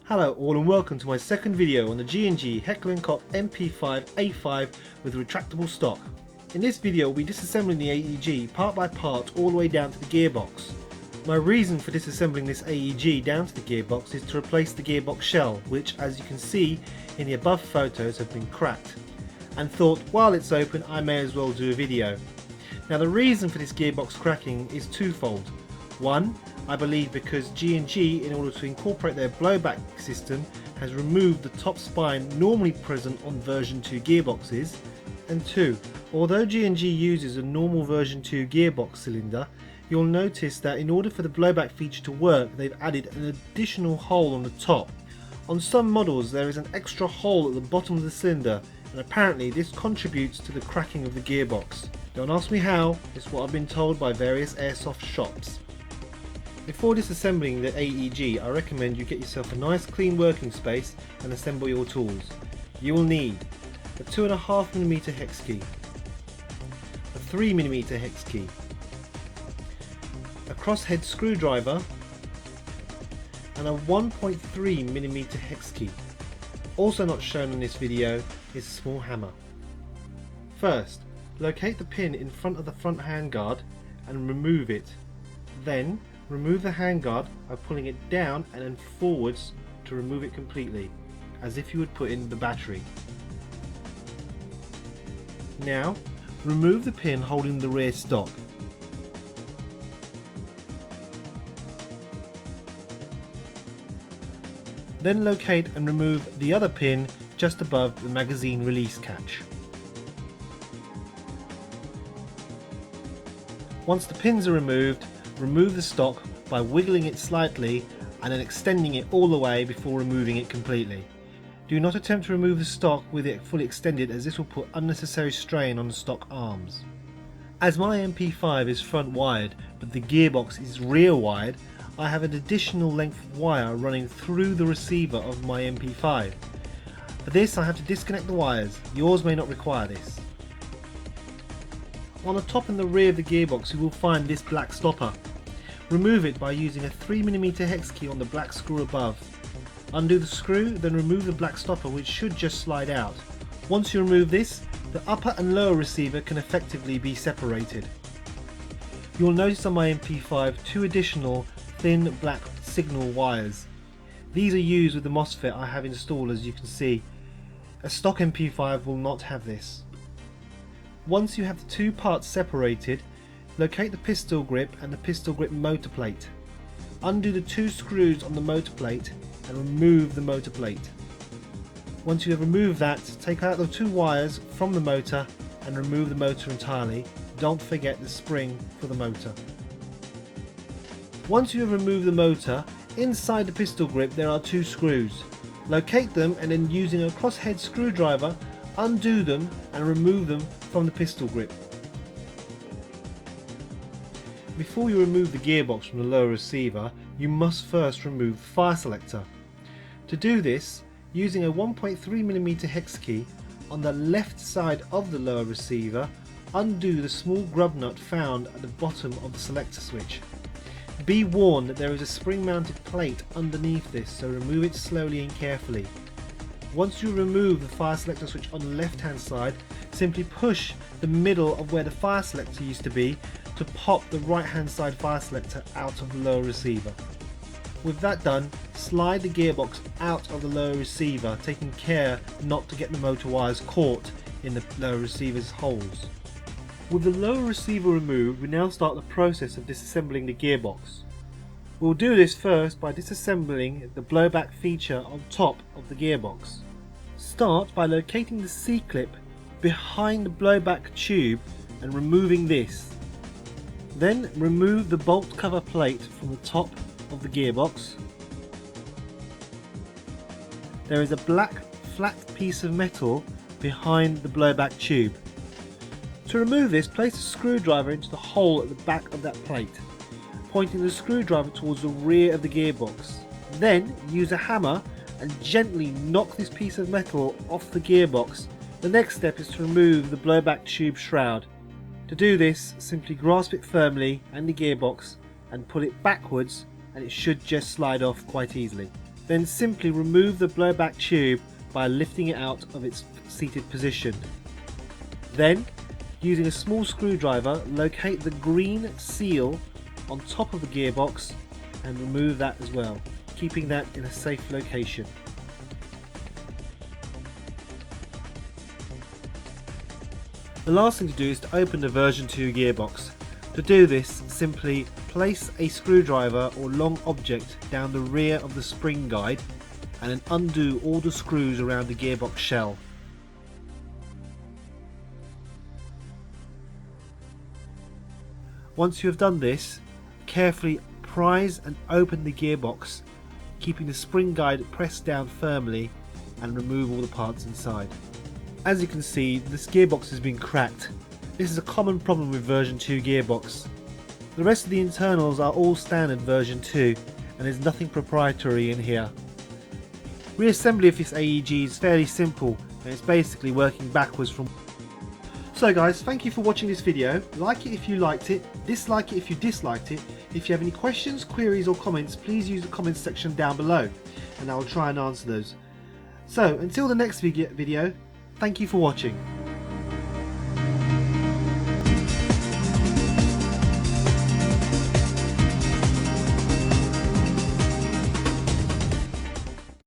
Hello all and welcome to my second video on the G&G MP5 A5 with retractable stock. In this video we'll be disassembling the AEG part by part all the way down to the gearbox. My reason for disassembling this AEG down to the gearbox is to replace the gearbox shell, which as you can see in the above photos have been cracked, and thought while it's open I may as well do a video. Now the reason for this gearbox cracking is twofold. One, I believe because G&G, in order to incorporate their blowback system, has removed the top spine normally present on version 2 gearboxes. And two, although G&G uses a normal version 2 gearbox cylinder, you'll notice that in order for the blowback feature to work they've added an additional hole on the top. On some models there is an extra hole at the bottom of the cylinder, and apparently this contributes to the cracking of the gearbox. Don't ask me how, it's what I've been told by various airsoft shops. Before disassembling the AEG, I recommend you get yourself a nice clean working space and assemble your tools. You will need a 2.5mm hex key, a 3mm hex key, a crosshead screwdriver and a 1.3mm hex key. Also not shown in this video is a small hammer. First, locate the pin in front of the front handguard and remove it. Then remove the handguard by pulling it down and then forwards to remove it completely, as if you would put in the battery. Now, remove the pin holding the rear stock. Then locate and remove the other pin just above the magazine release catch. Once the pins are removed, remove the stock by wiggling it slightly and then extending it all the way before removing it completely. Do not attempt to remove the stock with it fully extended, as this will put unnecessary strain on the stock arms. As my MP5 is front wired but the gearbox is rear wired, I have an additional length of wire running through the receiver of my MP5. For this I have to disconnect the wires. Yours may not require this. On the top and the rear of the gearbox you will find this black stopper. Remove it by using a 3mm hex key on the black screw above. Undo the screw, then remove the black stopper, which should just slide out. Once you remove this, the upper and lower receiver can effectively be separated. You will notice on my MP5 two additional thin black signal wires. These are used with the MOSFET I have installed, as you can see. A stock MP5 will not have this. Once you have the two parts separated, locate the pistol grip and the pistol grip motor plate. Undo the two screws on the motor plate and remove the motor plate. Once you have removed that, take out the two wires from the motor and remove the motor entirely. Don't forget the spring for the motor. Once you have removed the motor, inside the pistol grip there are two screws. Locate them and then using a crosshead screwdriver, undo them and remove them from the pistol grip. Before you remove the gearbox from the lower receiver, you must first remove the fire selector. To do this, using a 1.3mm hex key on the left side of the lower receiver, undo the small grub nut found at the bottom of the selector switch. Be warned that there is a spring mounted plate underneath this, so remove it slowly and carefully. Once you remove the fire selector switch on the left hand side, simply push the middle of where the fire selector used to be to pop the right hand side fire selector out of the lower receiver. With that done, slide the gearbox out of the lower receiver, taking care not to get the motor wires caught in the lower receiver's holes. With the lower receiver removed, we now start the process of disassembling the gearbox. We'll do this first by disassembling the blowback feature on top of the gearbox. Start by locating the C-clip behind the blowback tube and removing this. Then remove the bolt cover plate from the top of the gearbox. There is a black flat piece of metal behind the blowback tube. To remove this, place a screwdriver into the hole at the back of that plate, pointing the screwdriver towards the rear of the gearbox. Then use a hammer and gently knock this piece of metal off the gearbox. The next step is to remove the blowback tube shroud. To do this, simply grasp it firmly and the gearbox and pull it backwards, and it should just slide off quite easily. Then simply remove the blowback tube by lifting it out of its seated position. Then, using a small screwdriver, locate the green seal on top of the gearbox and remove that as well, keeping that in a safe location. The last thing to do is to open the version 2 gearbox. To do this, simply place a screwdriver or long object down the rear of the spring guide and then undo all the screws around the gearbox shell. Once you have done this, carefully prise and open the gearbox, keeping the spring guide pressed down firmly, and remove all the parts inside. As you can see, this gearbox has been cracked. This is a common problem with version 2 gearbox. The rest of the internals are all standard version 2 and there's nothing proprietary in here. Reassembly of this AEG is fairly simple and it's basically working backwards from. So guys, thank you for watching this video. Like it if you liked it, dislike it if you disliked it. If you have any questions, queries or comments, please use the comments section down below and I will try and answer those. So until the next video, thank you for watching.